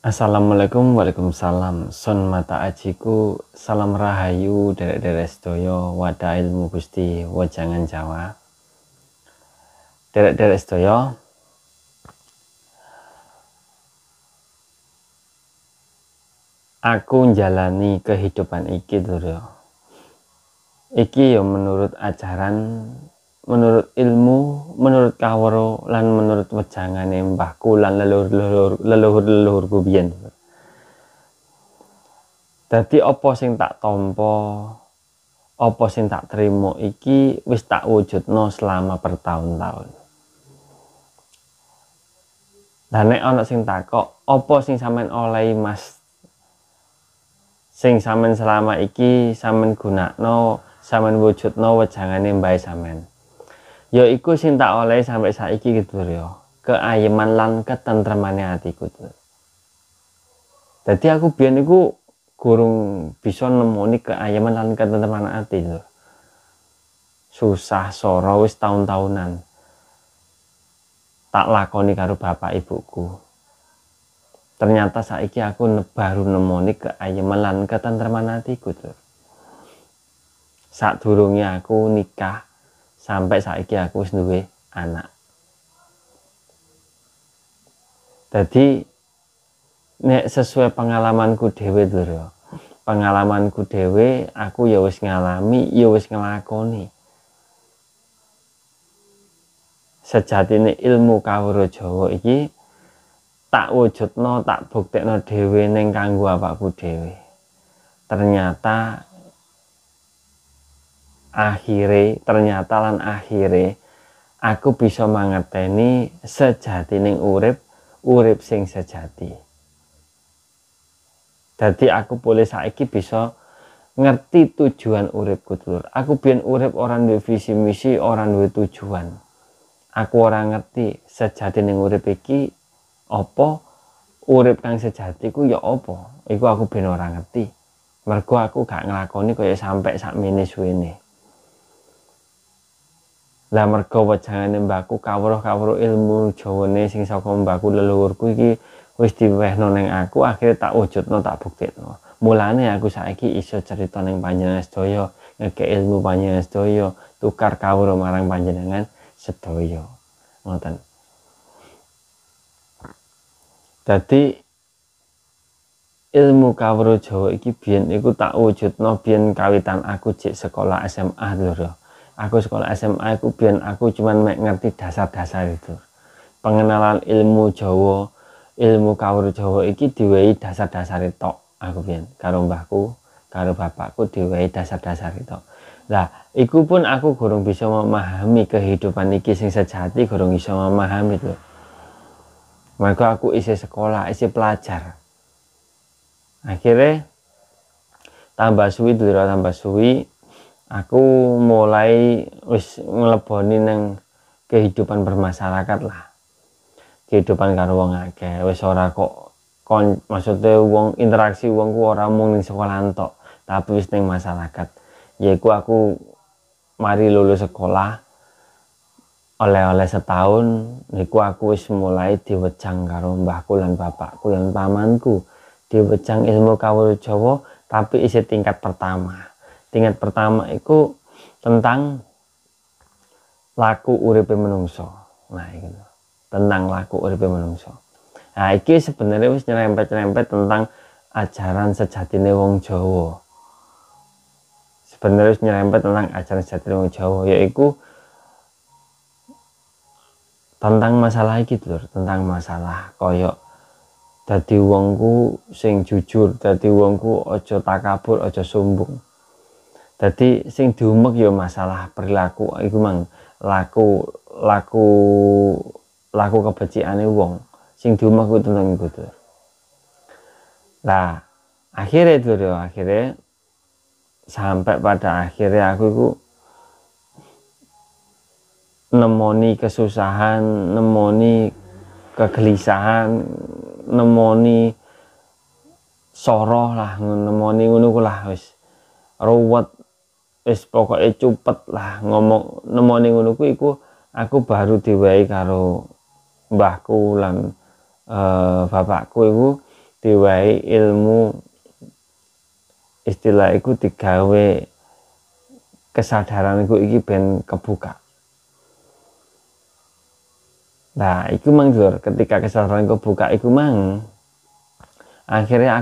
Assalamualaikum, waalaikumsalam. Son mata ajiku, salam rahayu derek-derek sedaya, wadah ilmu Gusti wajangan Jawa. Derek-derek sedaya, aku njalani kehidupan iki lho. Iki ya menurut ajaran, menurut ilmu, menurut kawruh lan menurut wejangane mbahku lan leluhur-leluhurku biyen. Dadi apa sing tak tampa, apa sing tak terima iki wis tak wujudno selama bertahun-tahun. Lah nek ana sing takok, apa sing sampean olehi Mas? Sing sampean selama iki sampean gunakno, sampean wujudno wejangane mbae sampean. Ya iku sing tak olehi sampai saiki gitu ya. Keayeman lan ketentremane atiku. Dadi aku biyen iku gurung bisa nemoni keayeman lan ketentremane ati lho. Susah soro wis tahun-tahunan tak lakoni karo bapak ibuku. Ternyata saiki aku baru nemoni keayeman lan ketentremane atiku lho. Sadurunge aku nikah sampai saiki aku wis duwe anak. Jadi nek sesuai pengalamanku dhewe lho. Pengalamanku dhewe aku ya wis ngalami, ya wis nglakoni. Sejatine ilmu kawruh Jawa iki tak wujudno, tak buktekno dhewe ning kanggo awakku dhewe. Ternyata akhire aku bisa mangerteni sejatining urip sing sejati. Dadi aku boleh saiki bisa ngerti tujuan uripku dulur. Aku biyen urip ora duwe visi misi, ora duwe tujuan. Aku ora ngerti sejatining urip iki apa, urip kang sejati ku ya apa. Iku aku biyen ora ngerti. Mergo aku gak nglakoni kaya sampai sakmene suwene. Lah mergo wejangane mbahku kawruh-kawruh ilmu Jawane sing saka mbahku leluhurku iki wis diwehno ning aku, akhirnya tak wujudno, tak buktekno. Mulane aku saiki iso cerita ning panjenengan sedaya, ngeke ilmu panjenengan sedaya, tukar kawruh marang panjenengan sedaya. Ngoten. Dadi ilmu kawruh Jawa iki biyen iku tak wujudno biyen kawitan aku jek sekolah SMA lho. Aku sekolah SMA iku biyen aku cuman mek ngerti dasar-dasar itu. Pengenalan ilmu Jawa, ilmu kawruh Jawa iki diwehi dasar-dasar tok. Aku biyen karo mbahku, karo bapakku diwehi dasar-dasar tok. Lah, iku pun aku gurung bisa memahami kehidupan iki sing sejati, gurung bisa memahami lho. Mergo aku isi sekolah, isi pelajar. Akhirnya tambah suwi aku mulai wis ngleboni nang kehidupan bermasyarakat lah. Kehidupan karo wong akeh, wis ora kok maksudnya wong interaksi wong ku ora mung ning sekolah tok, tapi wis ning masyarakat. Yaiku aku mari lulus sekolah oleh-oleh setahun niku aku wis mulai diwejang karo mbahku lan bapakku lan pamanku. Diwejang ilmu kawruh Jawa tapi isi tingkat pertama. Tingkat pertama itu tentang laku uripe menungso. Nah iki tentang laku uripe menungso. Nah iki sebenarnya wis nyerempet-nyerempet tentang ajaran sejatine wong Jawa. Sebenarnya wis nyerempet tentang ajaran sejatine wong Jawa, yaiku tentang masalah iki lho, tentang masalah koyok dadi wongku sing jujur, dadi wongku aja takabur, aja sombong. Dadi sing diumek ya masalah perilaku iku mang laku kebecikane wong. Sing diumek ku tentang iku to. Lah, akhirnya sampai pada akhirnya aku iku nemoni kesusahan, nemoni kegelisahan, nemoni soroh lah, nemoni ngono ku lah wis ruwet, wis pokoke cupet lah ngomong nemoni ngono ku iku aku baru diwehi karo mbahku lan bapakku iku diwai ilmu istilah iku digawe kesadaranku iki ben kebuka. Nah, iku mang Lur, ketika kesadaranku kebuka iku mang akhirnya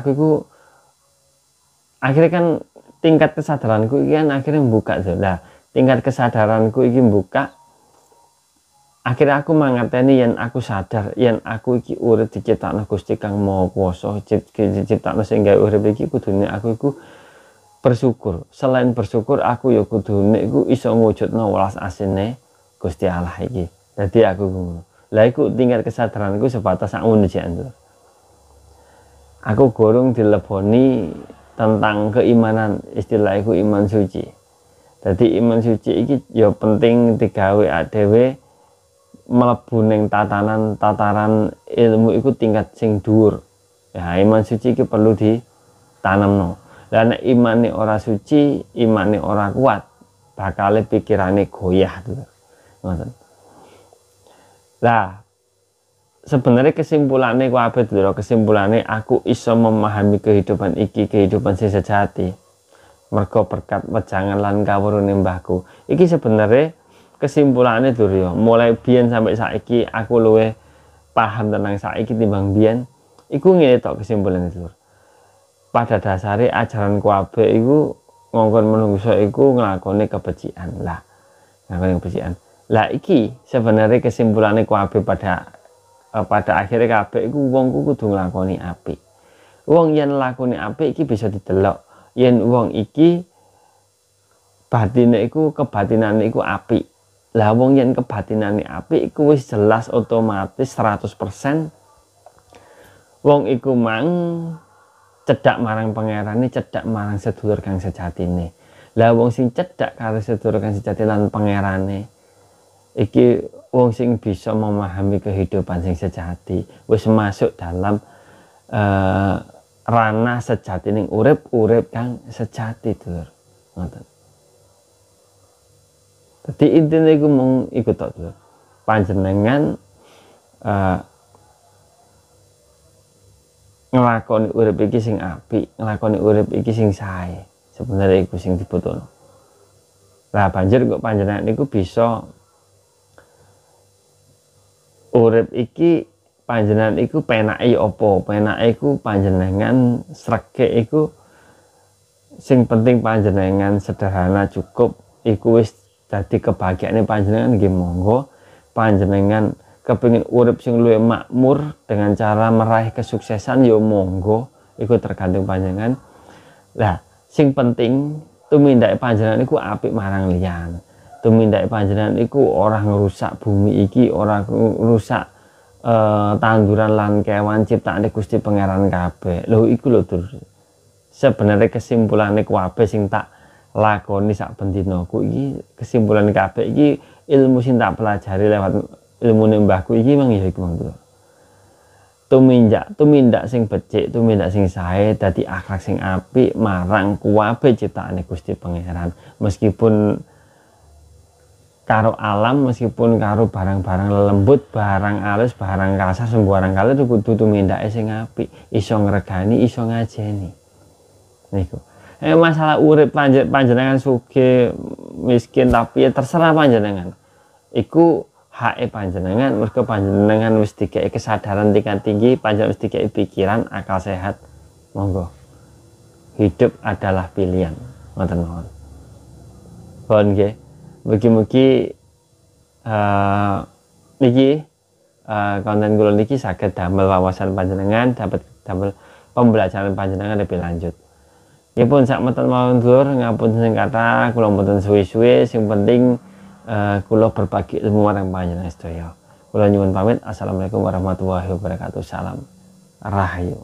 kan tingkat kesadaranku iki kan akhirnya buka Lur. Nah, tingkat kesadaranku iki buka akhirnya aku mangerteni yen aku sadar yen aku iki urip diciptakno Gusti Kang Maha Kuwasa, diciptakno sing gawe urip iki kudune aku iku bersyukur. Selain bersyukur aku ya kudune iku iso ngwujudno welas asline Gusti Allah iki. Dadi aku ngono. Lah iku tingkat kesadaranku sebatas sakmono jek. Aku gorong dileboni tentang keimanan, istilah iku iman suci. Jadi iman suci iki ya penting digawe dhewe mlebu ning tataran ilmu iku tingkat sing dhuwur. Ya iman suci iki perlu ditanamno. Lah nek imane ora suci, imane ora kuat, bakal pikirane goyah tuh. Ngoten. Lah sebenarnya kesimpulannya kabeh dulu, kesimpulannya aku iso memahami kehidupan iki, kehidupan sing sejati mergo berkat wejangan lan kawruhane mbahku. Iki sebenarnya kesimpulannya dulu ya, mulai biyen sampai saiki aku luwih paham tentang saiki timbang biyen. Iku ngene tok kesimpulannya dulu. Pada dasarnya ajaran kabeh iku ngongkon menungso iku nglakoni kebencian lah. Nglakoni kebencian. Lah iki sebenarnya kesimpulannya kabeh pada akhirnya kabeh iku wong kudu nglakoni apik. Wong yen nglakoni apik iki bisa didelok. Yen wong iki batine iku kebatinane iku apik. Lah wong yen kebatinane apik iku wis jelas otomatis 100% wong iku mang cedak marang pangerane, cedak marang sedulur kang sejatine. Lah wong sing cedak karo sedulur kang sejati lan pangerane iki wong sing bisa memahami kehidupan sing sejati, wis masuk dalam ranah sejati ning urip kang sejati Dulur. Ngoten. Dadi intine iku mung iku tok Dulur. Panjenengan nglakoni urip iki sing apik, nglakoni urip iki sing sae. Sebenarnya iku sing dibutuhno. Lah banjur kok panjenengan niku bisa urip iki panjenengan iku penake apa? Penake iku panjenengan srege iku sing penting panjenengan sederhana cukup iku wis dadi kebahagiaane panjenengan nggih monggo. Panjenengan kepengin urip sing luwih makmur dengan cara meraih kesuksesan ya monggo, iku tergantung panjenengan. Lah sing penting tumindake panjenengan iku apik marang liyan. Tumindake panjenengan iku ora ngerusak bumi iki, ora ngerusak tanduran lan kewan ciptaane Gusti Pangeran kabeh. Lho iku lho Dur. Sebenarnya kesimpulannya kabeh sing tak lakoni sak bendinaku iki, kesimpulan kabeh iki ilmu sing tak pelajari lewat ilmu mbahku iki mang ya iku mang Dur. Tumindak sing becik, tumindak sing sae dadi akhlak sing apik marang kabeh ciptaane Gusti Pangeran. Meskipun karo alam, meskipun karo barang-barang lembut, barang alus, barang kasar, sembarang kali kudu tumindake sing apik, iso ngregani, iso ngajeni. Niku. Masalah urip panjenengan sugih miskin tapi ya terserah panjenengan. Iku hake panjenengan, mergo panjenengan wis dikei kesadaran tingkat tinggi, panjenengan wis dikei pikiran, akal sehat. Monggo. Hidup adalah pilihan. Ngoten mawon. Pun nggih. Mugi-mugi niki konten kula niki saged damel wawasan panjenengan, dapat damel pembelajaran panjenengan lebih lanjut. Nggih pun sak meten mawon Dur, ngapunten sing kathah, kula mboten suwe-suwe, sing penting kula berbagi ilmu marang panjenengan sedaya. Kula nyuwun pamit. Assalamualaikum warahmatullahi wabarakatuh. Salam rahayu.